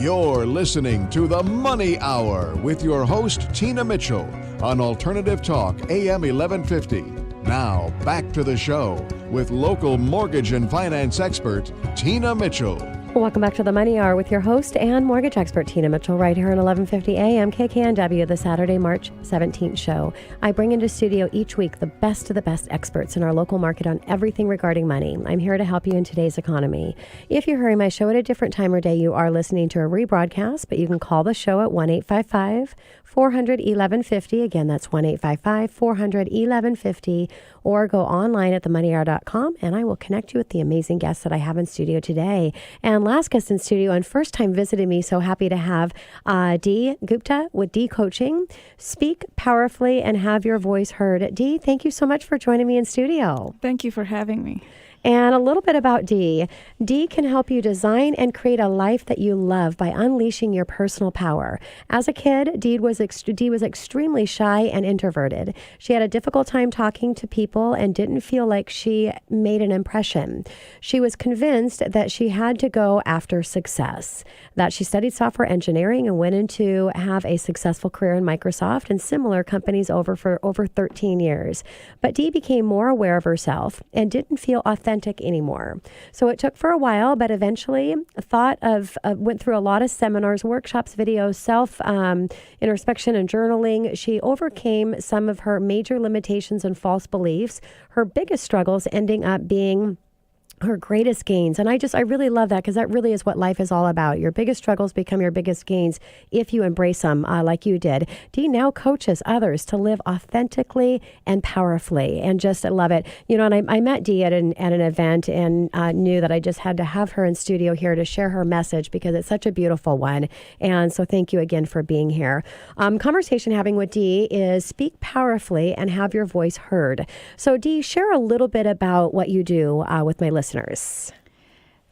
You're listening to The Money Hour with your host, Tina Mitchell, on Alternative Talk, AM 1150. Now, back to the show with local mortgage and finance expert, Tina Mitchell. Welcome back to The Money Hour with your host and mortgage expert, Tina Mitchell, right here on 1150 AM KKNW, the Saturday, March 17th show. I bring into studio each week the best of the best experts in our local market on everything regarding money. I'm here to help you in today's economy. If you're hearing my show at a different time or day, you are listening to a rebroadcast, but you can call the show at 1-855-400-1150. Again, that's 1-855-400-1150, or go online at themoneyhour.com, and I will connect you with the amazing guests that I have in studio today. And last guest in studio and first time visiting me, so happy to have Dee Gupta with Dee Coaching. Speak powerfully and have your voice heard. Dee, thank you so much for joining me in studio. Thank you for having me. And a little bit about Dee. Dee can help you design and create a life that you love by unleashing your personal power. As a kid, Dee was extremely shy and introverted. She had a difficult time talking to people and didn't feel like she made an impression. She was convinced that she had to go after success, that she studied software engineering and went into have a successful career in Microsoft and similar companies for over 13 years. But Dee became more aware of herself and didn't feel authentic anymore. So it took for a while, but eventually went through a lot of seminars, workshops, videos, self-introspection and journaling. She overcame some of her major limitations and false beliefs. Her biggest struggles ending up being her greatest gains. And I really love that, because that really is what life is all about. Your biggest struggles become your biggest gains if you embrace them like you did. Dee now coaches others to live authentically and powerfully, and just love it. You know, and I met Dee at an event and knew that I just had to have her in studio here to share her message, because it's such a beautiful one. And so thank you again for being here. Conversation having with Dee is speak powerfully and have your voice heard. So Dee, share a little bit about what you do with my listeners.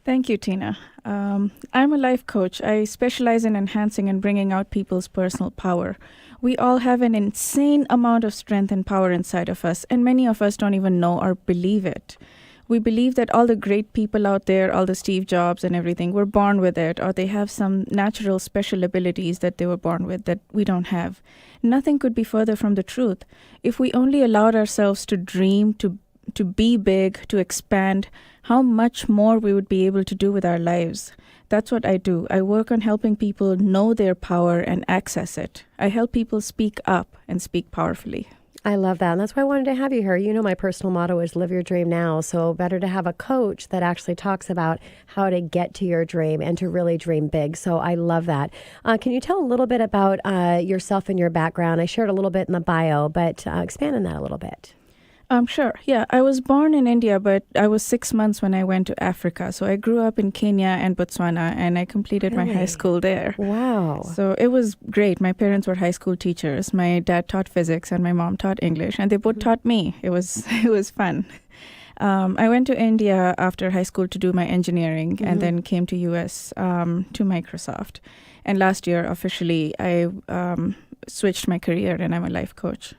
Thank you, Tina. I'm a life coach. I specialize in enhancing and bringing out people's personal power. We all have an insane amount of strength and power inside of us, and many of us don't even know or believe it. We believe that all the great people out there, all the Steve Jobs and everything, were born with it, or they have some natural special abilities that they were born with that we don't have. Nothing could be further from the truth. If we only allowed ourselves to dream, to be big, to expand, how much more we would be able to do with our lives. That's what I do. I work on helping people know their power and access it. I help people speak up and speak powerfully. I love that. And that's why I wanted to have you here. You know, my personal motto is live your dream now. So better to have a coach that actually talks about how to get to your dream and to really dream big. So I love that. Can you tell a little bit about yourself and your background? I shared a little bit in the bio, but expand on that a little bit. Sure. Yeah, I was born in India, but I was 6 months when I went to Africa. So I grew up in Kenya and Botswana, and I completed my high school there. Wow. So it was great. My parents were high school teachers. My dad taught physics and my mom taught English, and they both taught me. It was fun. I went to India after high school to do my engineering, and then came to US to Microsoft. And last year, officially, I switched my career, and I'm a life coach.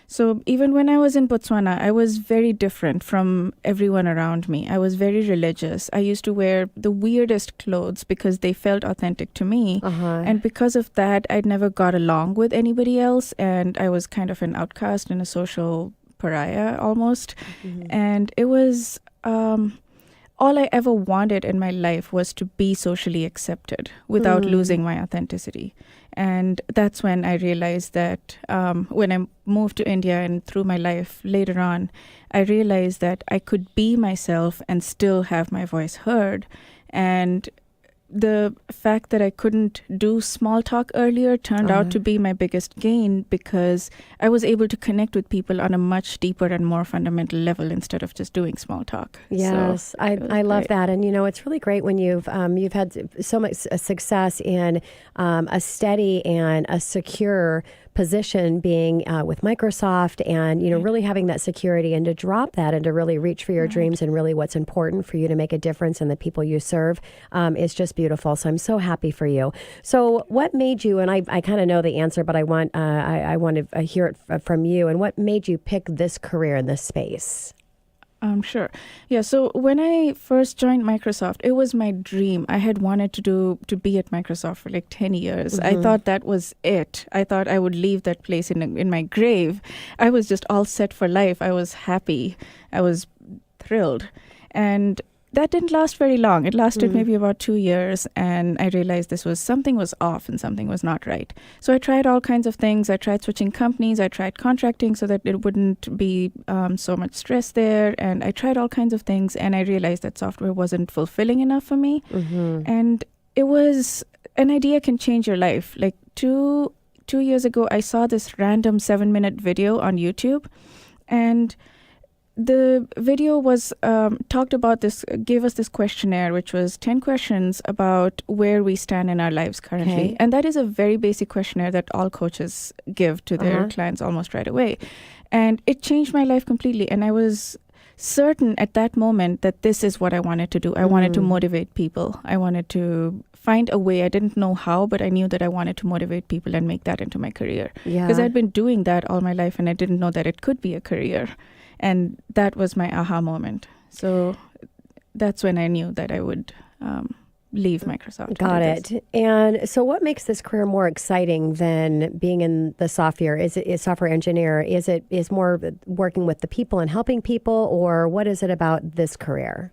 So even when I was in Botswana, I was very different from everyone around me. I was very religious. I used to wear the weirdest clothes because they felt authentic to me. And because of that, I'd never got along with anybody else. And I was kind of an outcast and a social pariah almost. And it was all I ever wanted in my life was to be socially accepted without losing my authenticity. And that's when I realized that when I moved to India and through my life later on, I realized that I could be myself and still have my voice heard. And the fact that I couldn't do small talk earlier turned out to be my biggest gain, because I was able to connect with people on a much deeper and more fundamental level instead of just doing small talk. Yes, so I love that. And, you know, it's really great when you've had so much success in a steady and a secure position being with Microsoft and, you know, really having that security, and to drop that and to really reach for your dreams and really what's important for you to make a difference in the people you serve is just beautiful. So I'm so happy for you. So what made you, and I kind of know the answer, but I want to hear it from you, and what made you pick this career in this space? Sure. Yeah. So when I first joined Microsoft, it was my dream. I had wanted to be at Microsoft for like 10 years. I thought that was it. I thought I would leave that place in my grave. I was just all set for life. I was happy. I was thrilled. And that didn't last very long. It lasted maybe about 2 years, and I realized something was off and something was not right. So I tried all kinds of things. I tried switching companies. I tried contracting so that it wouldn't be so much stress there. And I tried all kinds of things, and I realized that software wasn't fulfilling enough for me. And it was an idea can change your life. Like two years ago, I saw this random 7-minute video on YouTube, and the video was talked about this, gave us this questionnaire, which was 10 questions about where we stand in our lives currently. Okay. And that is a very basic questionnaire that all coaches give to their clients almost right away. And it changed my life completely. And I was certain at that moment that this is what I wanted to do. I wanted to motivate people. I wanted to find a way. I didn't know how, but I knew that I wanted to motivate people and make that into my career. Because I'd been doing that all my life, and I didn't know that it could be a career. And that was my aha moment. So that's when I knew that I would leave Microsoft. Got it. And so what makes this career more exciting than being in the software? Is software engineer? Is more working with the people and helping people, or what is it about this career?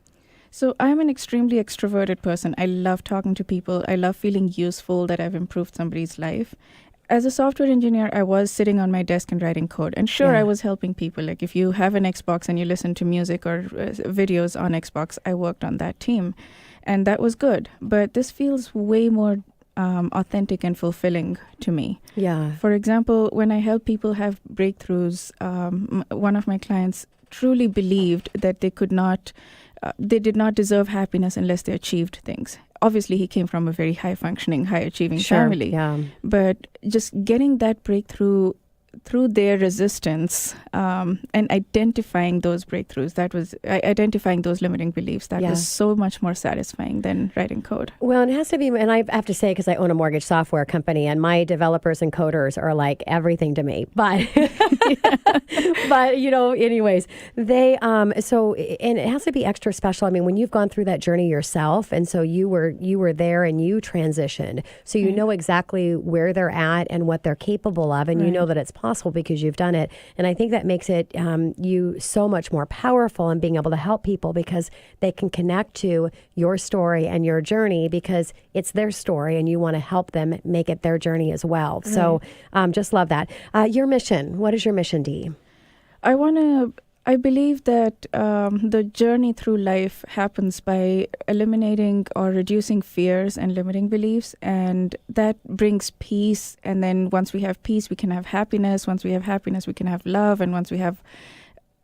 So I'm an extremely extroverted person. I love talking to people. I love feeling useful, that I've improved somebody's life. As a software engineer, I was sitting on my desk and writing code. And sure, I was helping people. Like if you have an Xbox and you listen to music or videos on Xbox, I worked on that team. And that was good. But this feels way more authentic and fulfilling to me. Yeah. For example, when I help people have breakthroughs, one of my clients truly believed that they did not deserve happiness unless they achieved things. Obviously, he came from a very high-functioning, high-achieving family. But just getting that breakthrough through their resistance and identifying those breakthroughs, identifying those limiting beliefs, that was so much more satisfying than writing code. Well, it has to be, and I have to say, because I own a mortgage software company, and my developers and coders are like everything to me. But, but anyways, they, and it has to be extra special. I mean, when you've gone through that journey yourself, and so you were there and you transitioned, so you know exactly where they're at and what they're capable of, and you know that it's possible because you've done it. And I think that makes it you so much more powerful in being able to help people, because they can connect to your story and your journey because it's their story and you want to help them make it their journey as well. Right. So just love that. Your mission, what is your mission, Dee? I believe that the journey through life happens by eliminating or reducing fears and limiting beliefs, and that brings peace. And then once we have peace, we can have happiness. Once we have happiness, we can have love. And once we have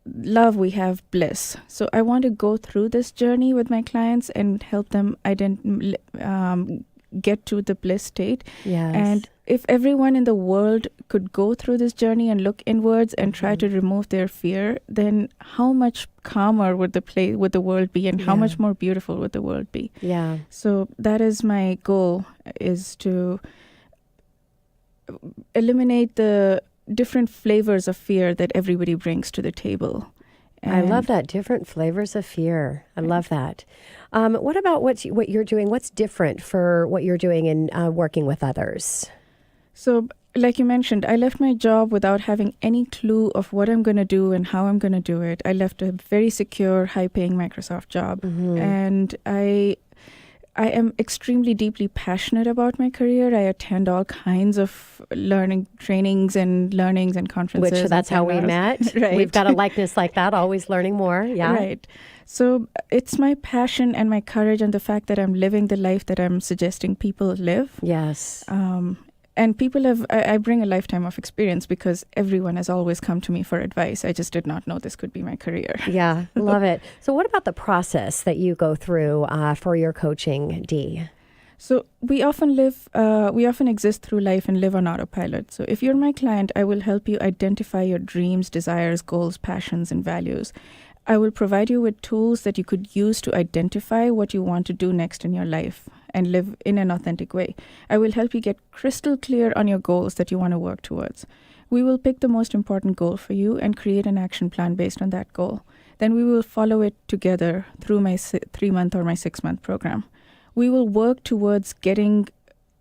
love, we have bliss. So I want to go through this journey with my clients and help them get to the bliss state. Yes. And if everyone in the world could go through this journey and look inwards and try to remove their fear, then how much calmer would the world be, and how much more beautiful would the world be? Yeah. So that is my goal, is to eliminate the different flavors of fear that everybody brings to the table. I love that. Different flavors of fear. I love that. What about what you're doing? What's different for what you're doing in working with others? So, like you mentioned, I left my job without having any clue of what I'm going to do and how I'm going to do it. I left a very secure, high-paying Microsoft job. And I am extremely deeply passionate about my career. I attend all kinds of trainings and conferences. Which that's how we met. Right. We've got a likeness like that, always learning more. Yeah. Right. So it's my passion and my courage and the fact that I'm living the life that I'm suggesting people live. Yes. And I bring a lifetime of experience because everyone has always come to me for advice. I just did not know this could be my career. Yeah, love it. So what about the process that you go through for your coaching, Dee? So we often exist through life and live on autopilot. So if you're my client, I will help you identify your dreams, desires, goals, passions, and values. I will provide you with tools that you could use to identify what you want to do next in your life and live in an authentic way. I will help you get crystal clear on your goals that you want to work towards. We will pick the most important goal for you and create an action plan based on that goal. then we will follow it together through my 3-month or my 6-month program. We will work towards getting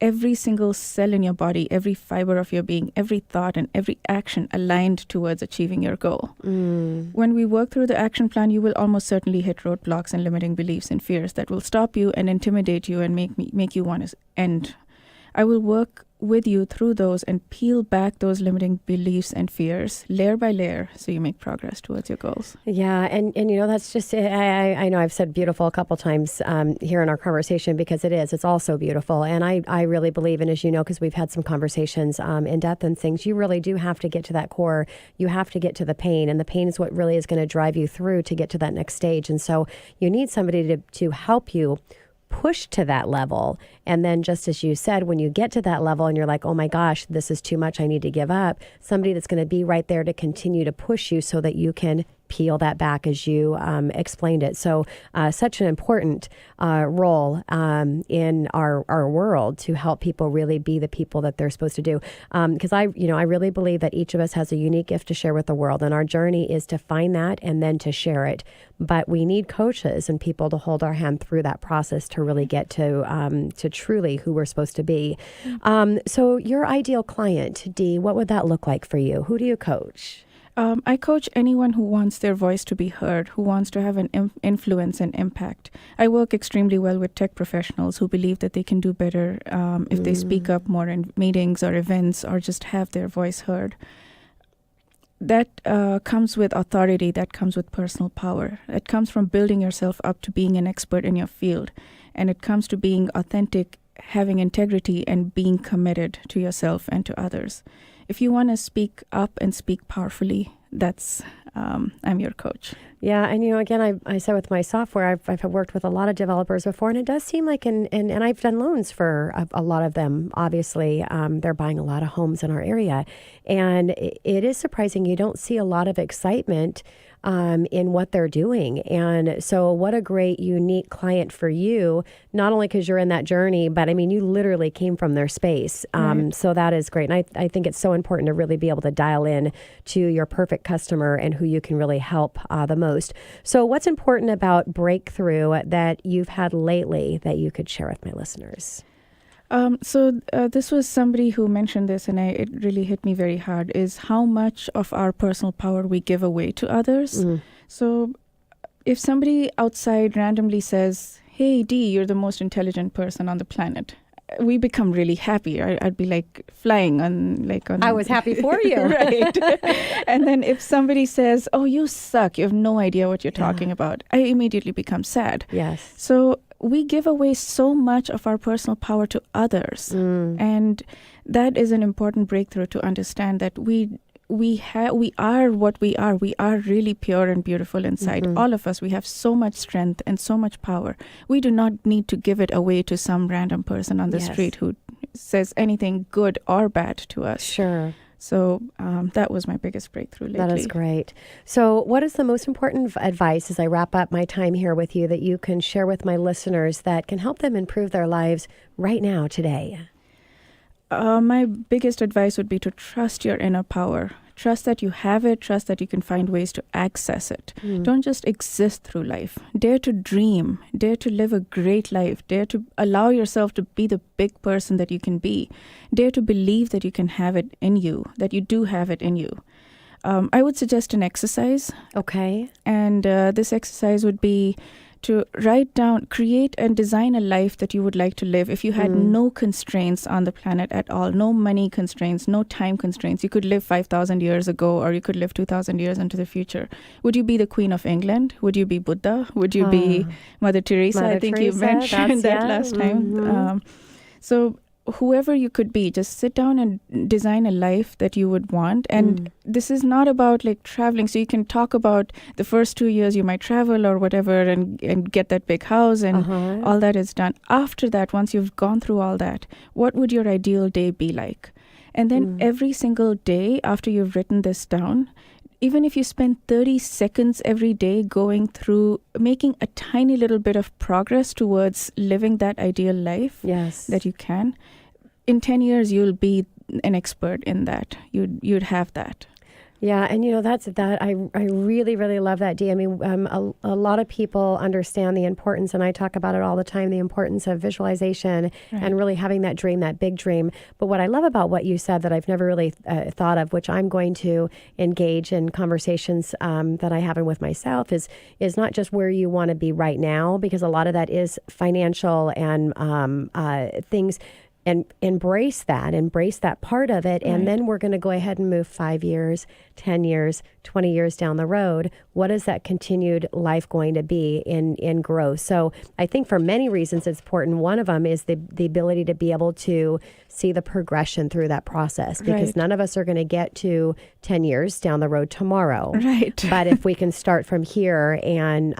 every single cell in your body, every fiber of your being, every thought and every action aligned towards achieving your goal. When we work through the action plan, you will almost certainly hit roadblocks and limiting beliefs and fears that will stop you and intimidate you and make you want to end. I will work with you through those and peel back those limiting beliefs and fears layer by layer so you make progress towards your goals. Yeah, and that's just, I know I've said beautiful a couple times here in our conversation because it's all so beautiful. And I really believe, and as you know, because we've had some conversations in depth and things, you really do have to get to that core. You have to get to the pain, and the pain is what really is going to drive you through to get to that next stage. And so you need somebody to help you push to that level. And then just as you said, when you get to that level and you're like, oh my gosh, this is too much, I need to give up, somebody that's going to be right there to continue to push you so that you can peel that back as you explained it. So such an important role in our world to help people really be the people that they're supposed to do. Because I really believe that each of us has a unique gift to share with the world, and our journey is to find that and then to share it. But we need coaches and people to hold our hand through that process to really get to truly who we're supposed to be. So your ideal client, Dee, what would that look like for you? Who do you coach? I coach anyone who wants their voice to be heard, who wants to have an influence and impact. I work extremely well with tech professionals who believe that they can do better if they speak up more in meetings or events or just have their voice heard. That comes with authority, that comes with personal power. It comes from building yourself up to being an expert in your field. And it comes to being authentic, having integrity, and being committed to yourself and to others. If you want to speak up and speak powerfully, that's I'm your coach. Yeah, and again, I said with my software, I've worked with a lot of developers before, and it does seem like, and I've done loans for a lot of them. Obviously, they're buying a lot of homes in our area, and it is surprising you don't see a lot of excitement in what they're doing. And so what a great, unique client for you, not only because you're in that journey, but I mean, you literally came from their space. Right. So that is great. And I think it's so important to really be able to dial in to your perfect customer and who you can really help the most. So what's important about breakthrough that you've had lately that you could share with my listeners? This was somebody who mentioned this, and it really hit me very hard, is how much of our personal power we give away to others. So if somebody outside randomly says, hey, Dee, you're the most intelligent person on the planet, we become really happy. I'd be like flying on. I was happy for you. Right. And then if somebody says, oh, you suck, you have no idea what you're talking about, I immediately become sad. Yes. So we give away so much of our personal power to others. And that is an important breakthrough to understand that we are what we are. We are really pure and beautiful inside. All of us, we have so much strength and so much power. We do not need to give it away to some random person on the street who says anything good or bad to us. Sure. So that was my biggest breakthrough lately. That is great. So what is the most important advice as I wrap up my time here with you that you can share with my listeners that can help them improve their lives right now, today? My biggest advice would be to trust your inner power. Trust that you have it. Trust that you can find ways to access it. Don't just exist through life. Dare to dream. Dare to live a great life. Dare to allow yourself to be the big person that you can be. Dare to believe that you can have it in you, that you do have it in you. I would suggest an exercise. Okay. And this exercise would be to write down, create and design a life that you would like to live if you had no constraints on the planet at all, no money constraints, no time constraints. You could live 5,000 years ago, or you could live 2,000 years into the future. Would you be the Queen of England? Would you be Buddha? Would you be Mother Teresa? I think you mentioned that last time. So whoever you could be, just sit down and design a life that you would want. And this is not about like traveling. So you can talk about the first 2 years you might travel or whatever and get that big house and all that is done. After that, once you've gone through all that, what would your ideal day be like? And then every single day after you've written this down, even if you spend 30 seconds every day going through, making a tiny little bit of progress towards living that ideal life that you can, in 10 years, you'll be an expert in that. You'd have that. Yeah, and that's that. I really, really love that, Dee. I mean, a lot of people understand the importance, and I talk about it all the time, the importance of visualization and really having that dream, that big dream. But what I love about what you said that I've never really thought of, which I'm going to engage in conversations that I have with myself, is not just where you want to be right now, because a lot of that is financial and things. And embrace that part of it. And then we're going to go ahead and move 5 years, 10 years, 20 years down the road. What is that continued life going to be in growth? So I think for many reasons it's important. One of them is the ability to be able to see the progression through that process, because none of us are going to get to 10 years down the road tomorrow. Right. But if we can start from here and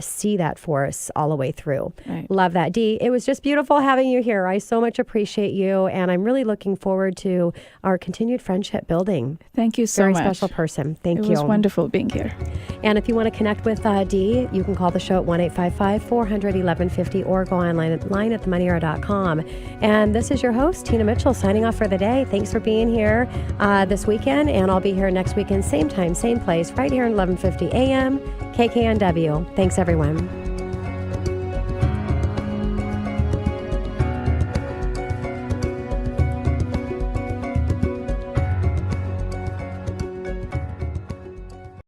see that for us all the way through. Right. Love that, Dee. It was just beautiful having you here. I so much appreciate you, and I'm really looking forward to our continued friendship building. Thank you so much. much. Very special person. Thank you. It was wonderful being here. And if you want to connect with Dee, you can call the show at 1-855-400-1150 or go online at themoneyhour.com. And this is your host, Tina Mitchell, signing off for the day. Thanks for being here this weekend, and I'll be here next weekend, same time, same place, right here at 1150 a.m. KKNW. Thanks, everyone.